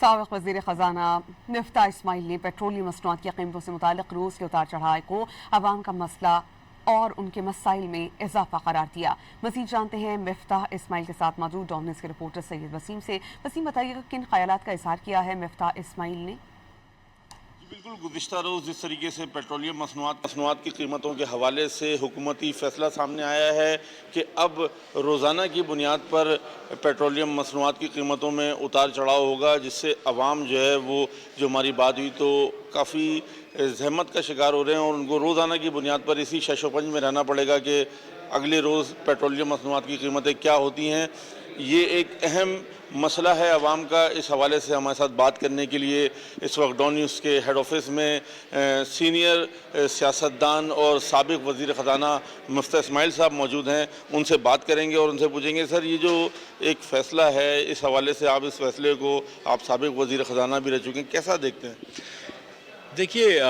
سابق وزیر خزانہ مفتاح اسماعیل نے پیٹرولیم مصنوعات کی قیمتوں سے متعلق روس کے اتار چڑھاؤ کو عوام کا مسئلہ اور ان کے مسائل میں اضافہ قرار دیا۔ مزید جانتے ہیں مفتاح اسماعیل کے ساتھ موجود ڈومنس کے رپورٹر سید وسیم سے۔ وسیم، بتائیے گا کن خیالات کا اظہار کیا ہے مفتاح اسماعیل نے؟ بالکل، گزشتہ روز جس طریقے سے پیٹرولیم مصنوعات کی قیمتوں کے حوالے سے حکومتی فیصلہ سامنے آیا ہے کہ اب روزانہ کی بنیاد پر پیٹرولیم مصنوعات کی قیمتوں میں اتار چڑھاؤ ہوگا، جس سے عوام جو ہے وہ جو ہماری بات ہوئی تو کافی زحمت کا شکار ہو رہے ہیں اور ان کو روزانہ کی بنیاد پر اسی شش و پنج میں رہنا پڑے گا کہ اگلے روز پیٹرولیم مصنوعات کی قیمتیں کیا ہوتی ہیں۔ یہ ایک اہم مسئلہ ہے عوام کا۔ اس حوالے سے ہمارے ساتھ بات کرنے کے لیے اس وقت ڈون نیوز کے ہیڈ آفس میں سینئر سیاستدان اور سابق وزیر خزانہ مفتاح اسماعیل صاحب موجود ہیں۔ ان سے بات کریں گے اور ان سے پوچھیں گے، سر یہ جو ایک فیصلہ ہے، اس حوالے سے آپ اس فیصلے کو، آپ سابق وزیر خزانہ بھی رہ چکے ہیں، کیسا دیکھتے ہیں؟ دیکھیے،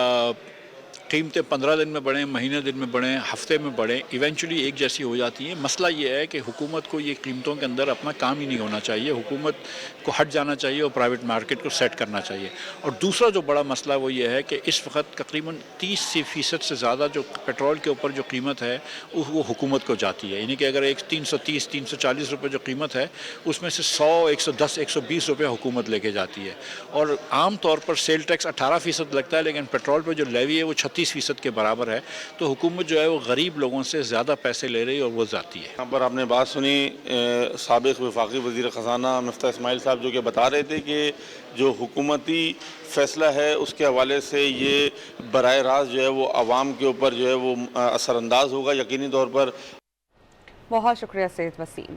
قیمتیں 15 دن میں بڑھیں، مہینے دن میں بڑھیں، ہفتے میں بڑھیں، ایونچولی ایک جیسی ہو جاتی ہیں۔ مسئلہ یہ ہے کہ حکومت کو یہ قیمتوں کے اندر اپنا کام ہی نہیں ہونا چاہیے، حکومت کو ہٹ جانا چاہیے اور پرائیویٹ مارکیٹ کو سیٹ کرنا چاہیے۔ اور دوسرا جو بڑا مسئلہ وہ یہ ہے کہ اس وقت تقریباً 30% سے زیادہ جو پیٹرول کے اوپر جو قیمت ہے وہ حکومت کو جاتی ہے، یعنی کہ اگر ایک 330 340 روپے جو قیمت ہے اس میں سے 100 110 120 روپے حکومت لے کے جاتی ہے۔ اور عام طور پر سیل ٹیکس 18% لگتا ہے، لیکن پیٹرول پہ جو لیوی ہے وہ 36% کے برابر ہے، تو حکومت جو ہے وہ غریب لوگوں سے زیادہ پیسے لے رہی ہے اور وہ ذاتی ہے۔ یہاں پر آپ نے بات سنی سابق وفاقی وزیر خزانہ مفتاح اسماعیل صاحب، جو کہ بتا رہے تھے کہ جو حکومتی فیصلہ ہے اس کے حوالے سے یہ براہ راست جو ہے وہ عوام کے اوپر جو ہے وہ اثر انداز ہوگا یقینی طور پر۔ بہت شکریہ سید وسیم۔